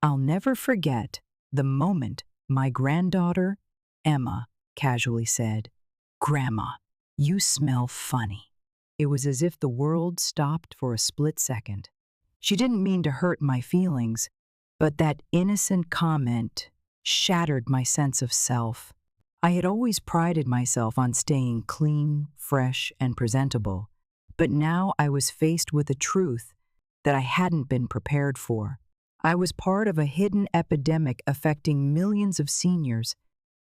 I'll never forget the moment my granddaughter, Emma, casually said, "Grandma, you smell funny." It was as if the world stopped for a split second. She didn't mean to hurt my feelings, but that innocent comment shattered my sense of self. I had always prided myself on staying clean, fresh, and presentable, but now I was faced with a truth that I hadn't been prepared for. I was part of a hidden epidemic affecting millions of seniors,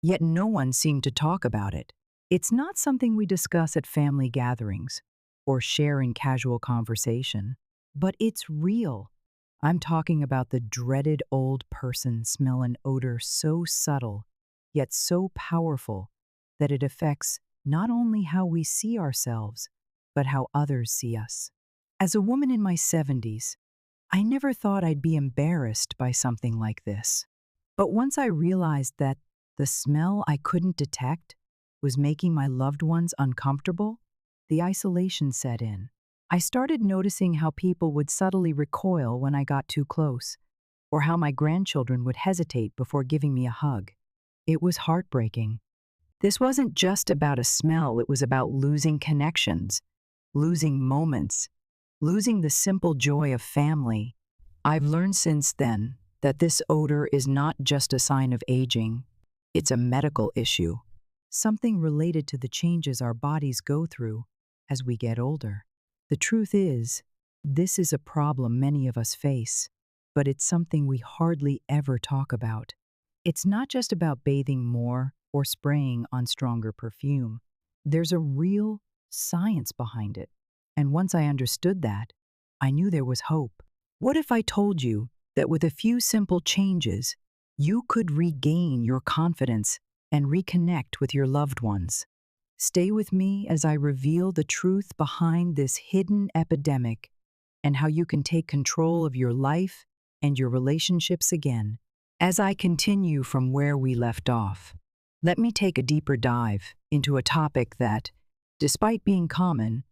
yet no one seemed to talk about it. It's not something we discuss at family gatherings or share in casual conversation, but it's real. I'm talking about the dreaded old person smell and odor so subtle, yet so powerful that it affects not only how we see ourselves, but how others see us. As a woman in my 70s, I never thought I'd be embarrassed by something like this. But once I realized that the smell I couldn't detect was making my loved ones uncomfortable, the isolation set in. I started noticing how people would subtly recoil when I got too close, or how my grandchildren would hesitate before giving me a hug. It was heartbreaking. This wasn't just about a smell, it was about losing connections, losing moments, losing the simple joy of family. I've learned since then that this odor is not just a sign of aging, it's a medical issue, something related to the changes our bodies go through as we get older. The truth is, this is a problem many of us face, but it's something we hardly ever talk about. It's not just about bathing more or spraying on stronger perfume. There's a real science behind it. And once I understood that, I knew there was hope. What if I told you that with a few simple changes, you could regain your confidence and reconnect with your loved ones? Stay with me as I reveal the truth behind this hidden epidemic and how you can take control of your life and your relationships again. As I continue from where we left off, let me take a deeper dive into a topic that, despite being common,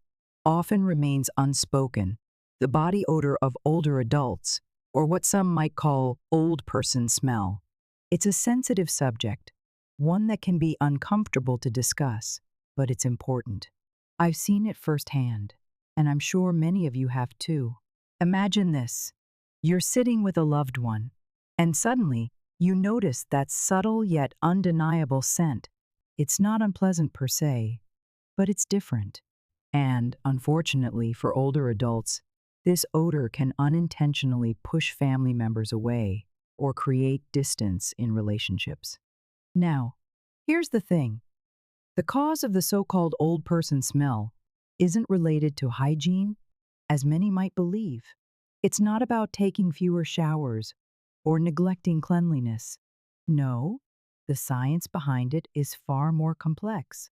often remains unspoken: the body odor of older adults, or what some might call old person smell. It's a sensitive subject, one that can be uncomfortable to discuss, but it's important. I've seen it firsthand, and I'm sure many of you have too. Imagine this. You're sitting with a loved one, and suddenly you notice that subtle yet undeniable scent. It's not unpleasant per se, but it's different. And, unfortunately for older adults, this odor can unintentionally push family members away or create distance in relationships. Now, here's the thing. The cause of the so-called old person smell isn't related to hygiene, as many might believe. It's not about taking fewer showers or neglecting cleanliness. No, the science behind it is far more complex.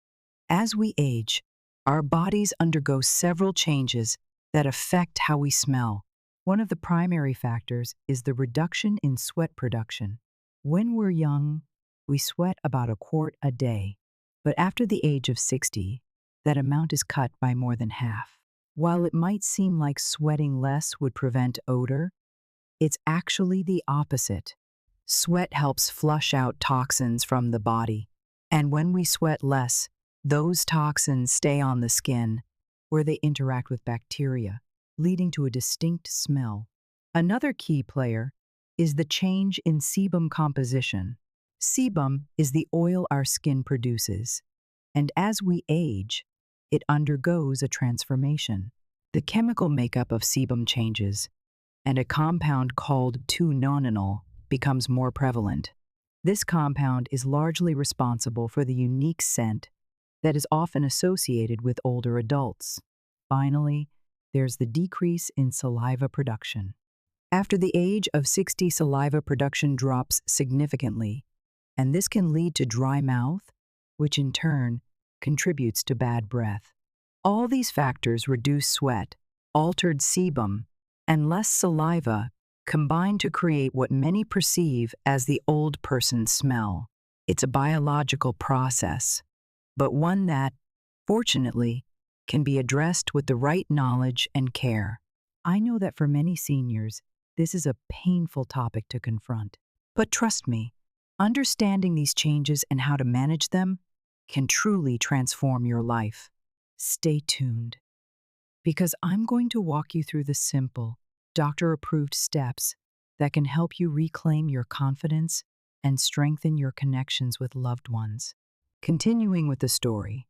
As we age, our bodies undergo several changes that affect how we smell. One of the primary factors is the reduction in sweat production. When we're young, we sweat about a quart a day, but after the age of 60, that amount is cut by more than half. While it might seem like sweating less would prevent odor, it's actually the opposite. Sweat helps flush out toxins from the body, and when we sweat less, those toxins stay on the skin, where they interact with bacteria, leading to a distinct smell. Another key player is the change in sebum composition. Sebum is the oil our skin produces, and as we age, it undergoes a transformation. The chemical makeup of sebum changes, and a compound called 2-nonenal becomes more prevalent. This compound is largely responsible for the unique scent that is often associated with older adults. Finally, there's the decrease in saliva production. After the age of 60, saliva production drops significantly, and this can lead to dry mouth, which in turn contributes to bad breath. All these factors reduce sweat, altered sebum, and less saliva combine to create what many perceive as the old person smell. It's a biological process, but one that, fortunately, can be addressed with the right knowledge and care. I know that for many seniors, This is a painful topic to confront. But trust me, understanding these changes and how to manage them can truly transform your life. Stay tuned, because I'm going to walk you through the simple, doctor-approved steps that can help you reclaim your confidence and strengthen your connections with loved ones. Continuing with the story,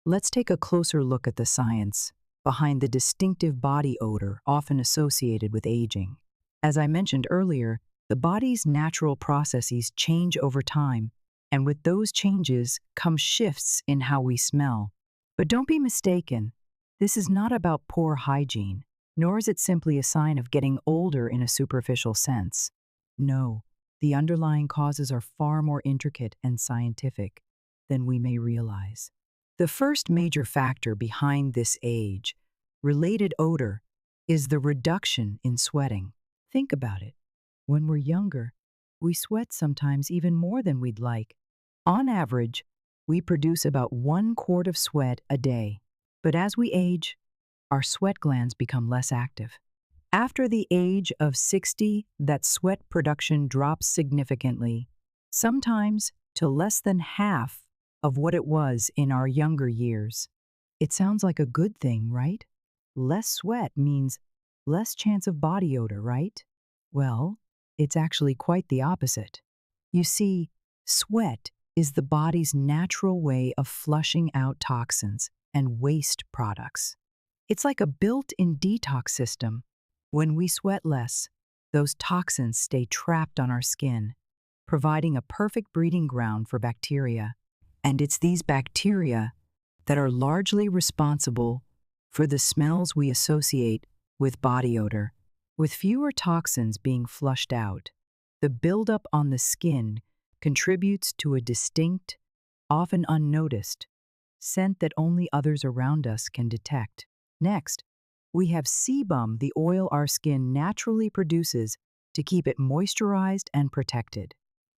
let's take a closer look at the science behind the distinctive body odor often associated with aging. As I mentioned earlier, the body's natural processes change over time, and with those changes come shifts in how we smell. But don't be mistaken, this is not about poor hygiene, nor is it simply a sign of getting older in a superficial sense. No, the underlying causes are far more intricate and scientific than we may realize. The first major factor behind this age-related odor is the reduction in sweating. Think about it. When we're younger, we sweat sometimes even more than we'd like. On average, we produce about 1 quart of sweat a day. But as we age, our sweat glands become less active. After the age of 60, that sweat production drops significantly, sometimes to less than half of what it was in our younger years. It sounds like a good thing, right? Less sweat means less chance of body odor, right? Well, it's actually quite the opposite. You see, sweat is the body's natural way of flushing out toxins and waste products. It's like a built-in detox system. When we sweat less, those toxins stay trapped on our skin, providing a perfect breeding ground for bacteria. And it's these bacteria that are largely responsible for the smells we associate with body odor. With fewer toxins being flushed out, the buildup on the skin contributes to a distinct, often unnoticed, scent that only others around us can detect. Next, we have sebum, the oil our skin naturally produces to keep it moisturized and protected.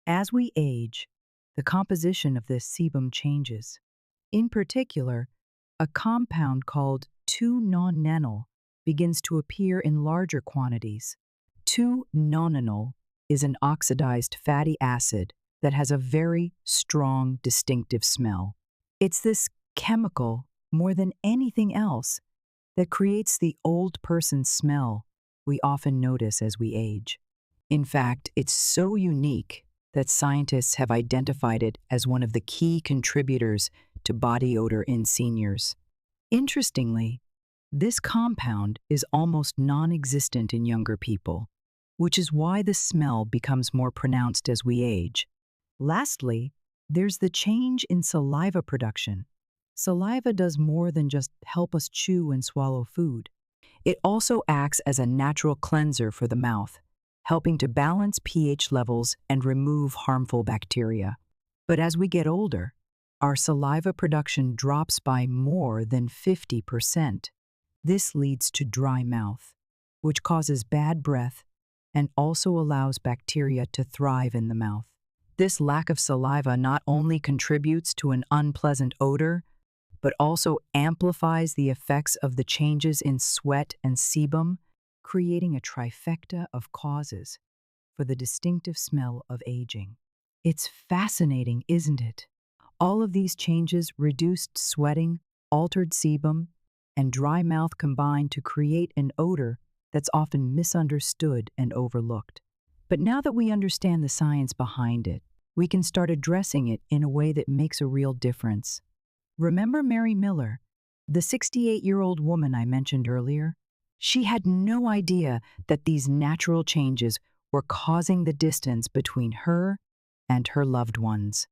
As we age, the composition of this sebum changes. In particular, a compound called 2-nonenal begins to appear in larger quantities. 2-nonenal is an oxidized fatty acid that has a very strong, distinctive smell. It's this chemical, more than anything else, that creates the old person smell we often notice as we age. In fact, it's so unique that scientists have identified it as one of the key contributors to body odor in seniors. Interestingly, this compound is almost non-existent in younger people, which is why the smell becomes more pronounced as we age. Lastly, there's the change in saliva production. Saliva does more than just help us chew and swallow food. It also acts as a natural cleanser for the mouth, helping to balance pH levels and remove harmful bacteria. But as we get older, our saliva production drops by more than 50%. This leads to dry mouth, which causes bad breath and also allows bacteria to thrive in the mouth. This lack of saliva not only contributes to an unpleasant odor, but also amplifies the effects of the changes in sweat and sebum, creating a trifecta of causes for the distinctive smell of aging. It's fascinating, isn't it? All of these changes, reduced sweating, altered sebum, and dry mouth, combine to create an odor that's often misunderstood and overlooked. But now that we understand the science behind it, we can start addressing it in a way that makes a real difference. Remember Mary Miller, the 68-year-old woman I mentioned earlier? She had no idea that these natural changes were causing the distance between her and her loved ones.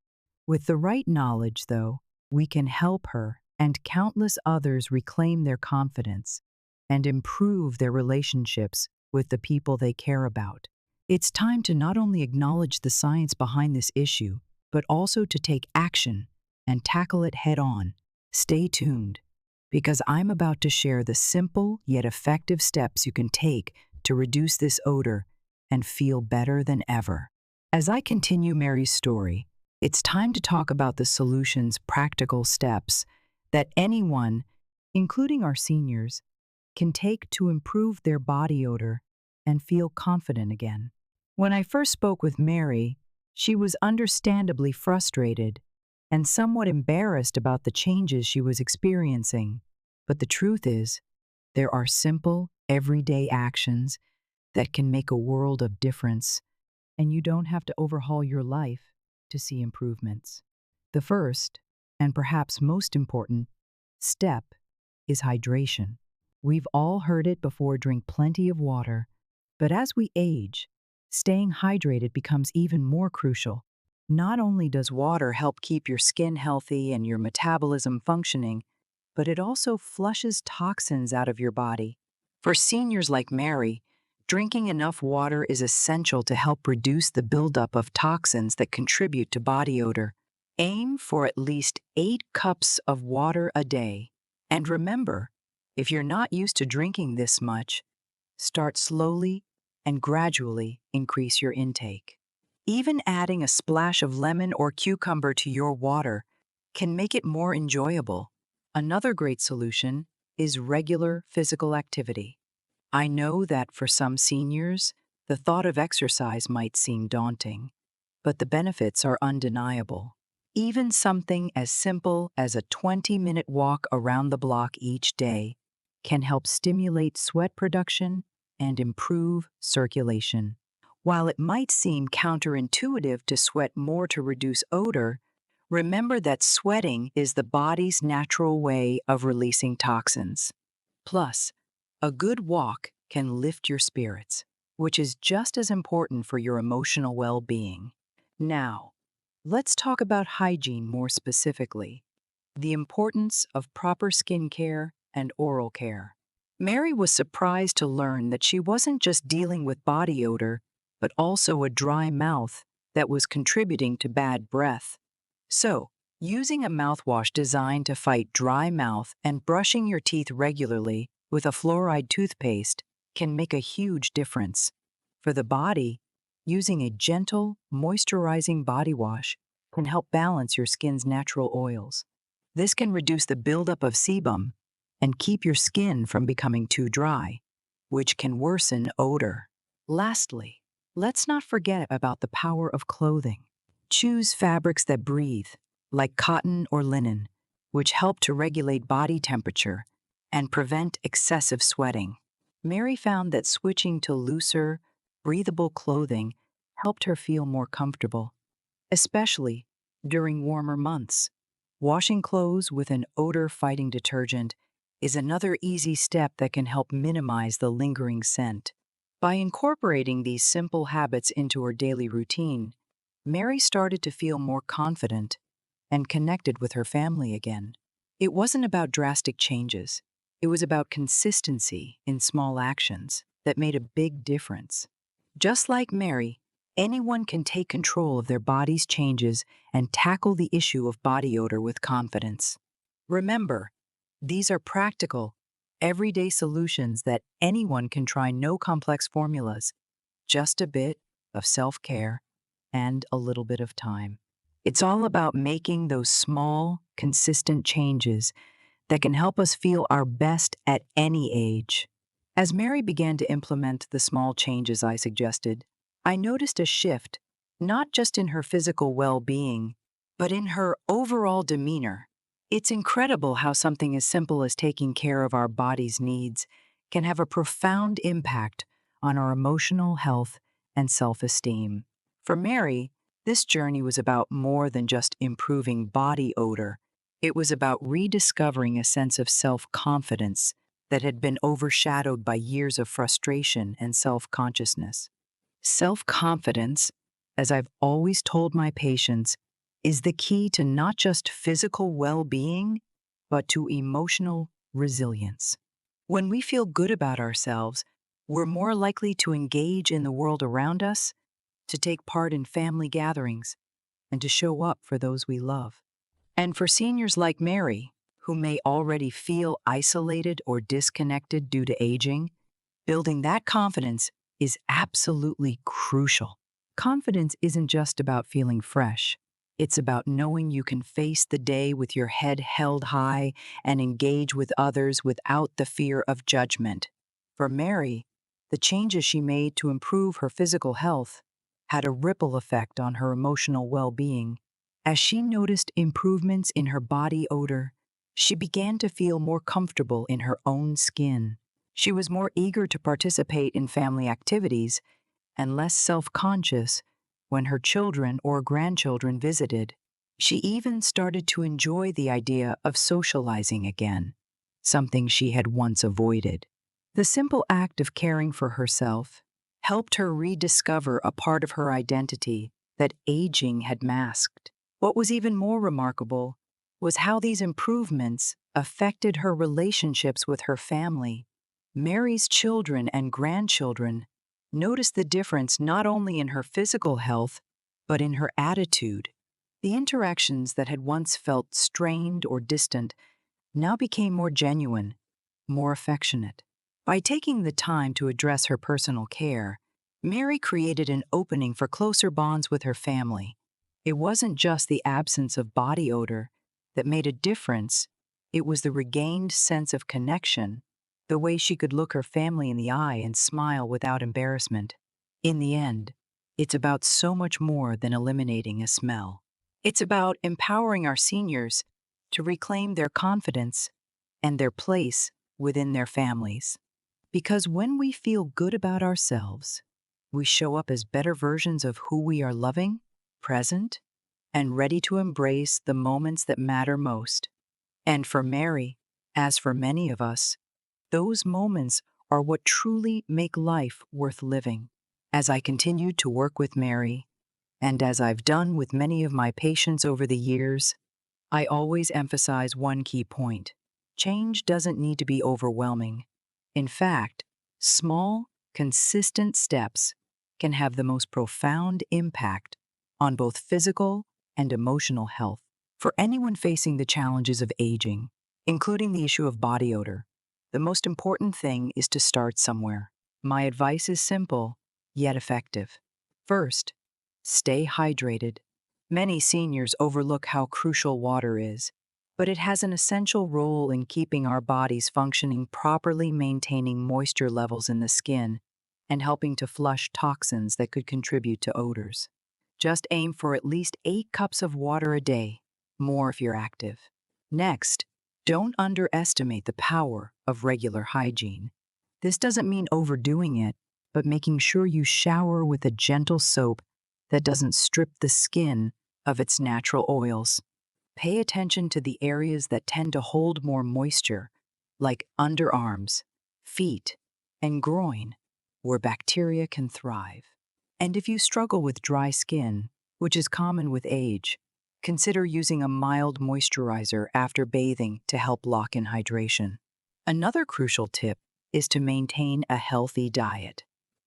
With the right knowledge, though, we can help her and countless others reclaim their confidence and improve their relationships with the people they care about. It's time to not only acknowledge the science behind this issue, but also to take action and tackle it head-on. Stay tuned, because I'm about to share the simple yet effective steps you can take to reduce this odor and feel better than ever. As I continue Mary's story, it's time to talk about the solutions, practical steps that anyone, including our seniors, can take to improve their body odor and feel confident again. When I first spoke with Mary, she was understandably frustrated and somewhat embarrassed about the changes she was experiencing. But the truth is, there are simple, everyday actions that can make a world of difference, and you don't have to overhaul your life to see improvements. The first, and perhaps most important, step is hydration. We've all heard it before: drink plenty of water, but as we age, staying hydrated becomes even more crucial. Not only does water help keep your skin healthy and your metabolism functioning, but it also flushes toxins out of your body. For seniors like Mary, drinking enough water is essential to help reduce the buildup of toxins that contribute to body odor. Aim for at least 8 cups of water a day. And remember, if you're not used to drinking this much, start slowly and gradually increase your intake. Even adding a splash of lemon or cucumber to your water can make it more enjoyable. Another great solution is regular physical activity. I know that for some seniors, the thought of exercise might seem daunting, but the benefits are undeniable. Even something as simple as a 20-minute walk around the block each day can help stimulate sweat production and improve circulation. While it might seem counterintuitive to sweat more to reduce odor, remember that sweating is the body's natural way of releasing toxins. Plus, a good walk can lift your spirits, which is just as important for your emotional well-being. Now, let's talk about hygiene more specifically: the importance of proper skincare and oral care. Mary was surprised to learn that she wasn't just dealing with body odor, but also a dry mouth that was contributing to bad breath. So, using a mouthwash designed to fight dry mouth and brushing your teeth regularly with a fluoride toothpaste can make a huge difference. For the body, using a gentle, moisturizing body wash can help balance your skin's natural oils. This can reduce the buildup of sebum and keep your skin from becoming too dry, which can worsen odor. Lastly, let's not forget about the power of clothing. Choose fabrics that breathe, like cotton or linen, which help to regulate body temperature and prevent excessive sweating. Mary found that switching to looser, breathable clothing helped her feel more comfortable, especially during warmer months. Washing clothes with an odor-fighting detergent is another easy step that can help minimize the lingering scent. By incorporating these simple habits into her daily routine, Mary started to feel more confident and connected with her family again. It wasn't about drastic changes. It was about consistency in small actions that made a big difference. Just like Mary, anyone can take control of their body's changes and tackle the issue of body odor with confidence. Remember, these are practical, everyday solutions that anyone can try. No complex formulas, just a bit of self-care and a little bit of time. It's all about making those small, consistent changes that can help us feel our best at any age. As Mary began to implement the small changes I suggested, I noticed a shift, not just in her physical well-being, but in her overall demeanor. It's incredible how something as simple as taking care of our body's needs can have a profound impact on our emotional health and self-esteem. For Mary, this journey was about more than just improving body odor. It was about rediscovering a sense of self-confidence that had been overshadowed by years of frustration and self-consciousness. Self-confidence, as I've always told my patients, is the key to not just physical well-being, but to emotional resilience. When we feel good about ourselves, we're more likely to engage in the world around us, to take part in family gatherings, and to show up for those we love. And for seniors like Mary, who may already feel isolated or disconnected due to aging, building that confidence is absolutely crucial. Confidence isn't just about feeling fresh. It's about knowing you can face the day with your head held high and engage with others without the fear of judgment. For Mary, The changes she made to improve her physical health had a ripple effect on her emotional well-being. As she noticed improvements in her body odor, she began to feel more comfortable in her own skin. She was more eager to participate in family activities and less self-conscious when her children or grandchildren visited. She even started to enjoy the idea of socializing again, something she had once avoided. The simple act of caring for herself helped her rediscover a part of her identity that aging had masked. What was even more remarkable was how these improvements affected her relationships with her family. Mary's children and grandchildren noticed the difference not only in her physical health, but in her attitude. The interactions that had once felt strained or distant now became more genuine, more affectionate. By taking the time to address her personal care, Mary created an opening for closer bonds with her family. It wasn't just the absence of body odor that made a difference, it was the regained sense of connection, the way she could look her family in the eye and smile without embarrassment. In the end, it's about so much more than eliminating a smell. It's about empowering our seniors to reclaim their confidence and their place within their families. Because when we feel good about ourselves, we show up as better versions of who we are loving, present, and ready to embrace the moments that matter most. And for Mary, as for many of us, those moments are what truly make life worth living. As I continued to work with Mary, and as I've done with many of my patients over the years, I always emphasize one key point. Change doesn't need to be overwhelming. In fact, small, consistent steps can have the most profound impact on both physical and emotional health. For anyone facing the challenges of aging, including the issue of body odor, the most important thing is to start somewhere. My advice is simple, yet effective. First, stay hydrated. Many seniors overlook how crucial water is, but it has an essential role in keeping our bodies functioning properly, maintaining moisture levels in the skin, and helping to flush toxins that could contribute to odors. Just aim for at least 8 cups of water a day, more if you're active. Next, don't underestimate the power of regular hygiene. This doesn't mean overdoing it, but making sure you shower with a gentle soap that doesn't strip the skin of its natural oils. Pay attention to the areas that tend to hold more moisture, like underarms, feet, and groin, where bacteria can thrive. And if you struggle with dry skin, which is common with age, consider using a mild moisturizer after bathing to help lock in hydration. Another crucial tip is to maintain a healthy diet.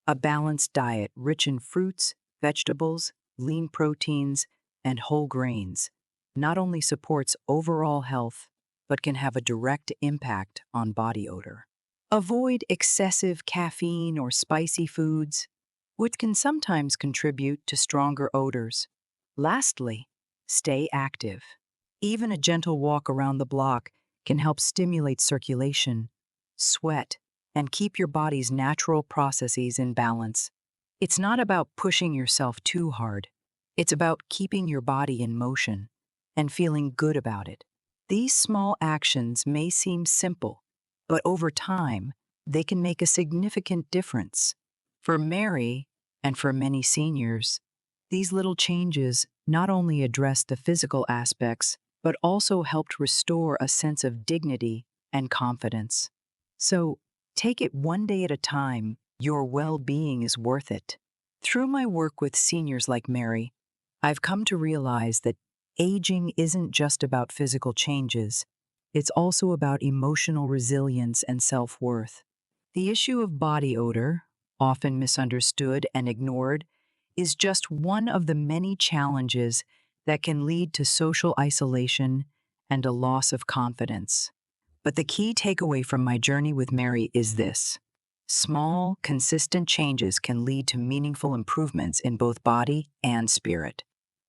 A balanced diet rich in fruits, vegetables, lean proteins, and whole grains not only supports overall health, but can have a direct impact on body odor. Avoid excessive caffeine or spicy foods, which can sometimes contribute to stronger odors. Lastly, stay active. Even a gentle walk around the block can help stimulate circulation, sweat, and keep your body's natural processes in balance. It's not about pushing yourself too hard. It's about keeping your body in motion and feeling good about it. These small actions may seem simple, but over time, they can make a significant difference. For Mary, and for many seniors, these little changes not only addressed the physical aspects, but also helped restore a sense of dignity and confidence. So, take it one day at a time. Your well-being is worth it. Through my work with seniors like Mary, I've come to realize that aging isn't just about physical changes. It's also about emotional resilience and self-worth. The issue of body odor, often misunderstood and ignored, is just one of the many challenges that can lead to social isolation and a loss of confidence. But the key takeaway from my journey with Mary is this: small, consistent changes can lead to meaningful improvements in both body and spirit.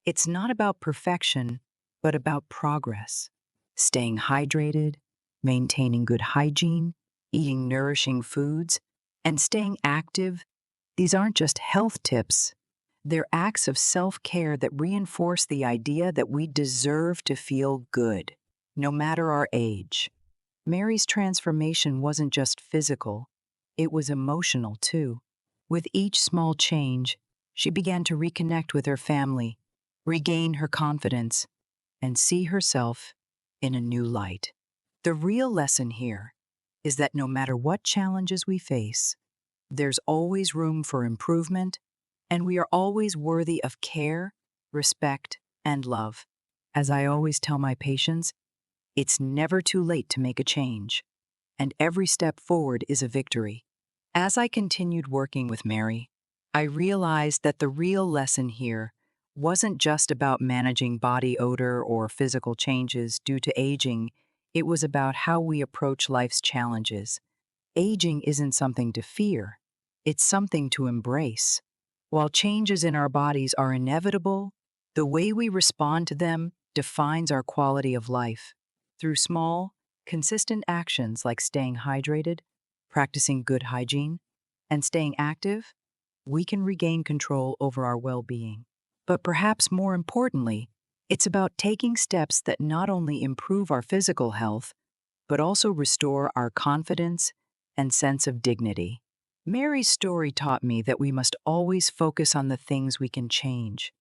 It's not about perfection, but about progress. Staying hydrated, maintaining good hygiene, eating nourishing foods, And staying active, these aren't just health tips. They're acts of self-care that reinforce the idea that we deserve to feel good, no matter our age. Mary's transformation wasn't just physical, it was emotional too. With each small change, she began to reconnect with her family, regain her confidence, and see herself in a new light. The real lesson here is that no matter what challenges we face, there's always room for improvement, and we are always worthy of care, respect, and love. As I always tell my patients, it's never too late to make a change, and every step forward is a victory. As I continued working with Mary, I realized that the real lesson here wasn't just about managing body odor or physical changes due to aging, it was about how we approach life's challenges. Aging isn't something to fear, it's something to embrace. While changes in our bodies are inevitable, the way we respond to them defines our quality of life. Through small, consistent actions like staying hydrated, practicing good hygiene, and staying active, we can regain control over our well-being. But perhaps more importantly, it's about taking steps that not only improve our physical health, but also restore our confidence and sense of dignity. Mary's story taught me that we must always focus on the things we can change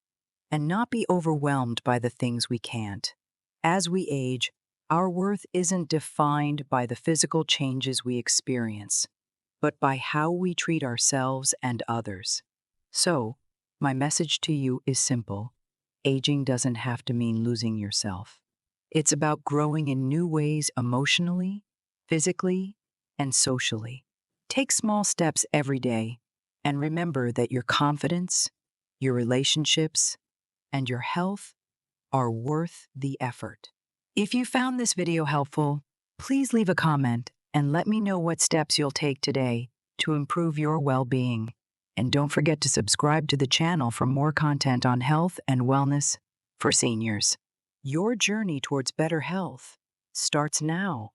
and not be overwhelmed by the things we can't. As we age, our worth isn't defined by the physical changes we experience, but by how we treat ourselves and others. So, my message to you is simple. Aging doesn't have to mean losing yourself. It's about growing in new ways emotionally, physically, and socially. Take small steps every day, and remember that your confidence, your relationships, and your health are worth the effort. If you found this video helpful, please leave a comment and let me know what steps you'll take today to improve your well-being. And don't forget to subscribe to the channel for more content on health and wellness for seniors. Your journey towards better health starts now.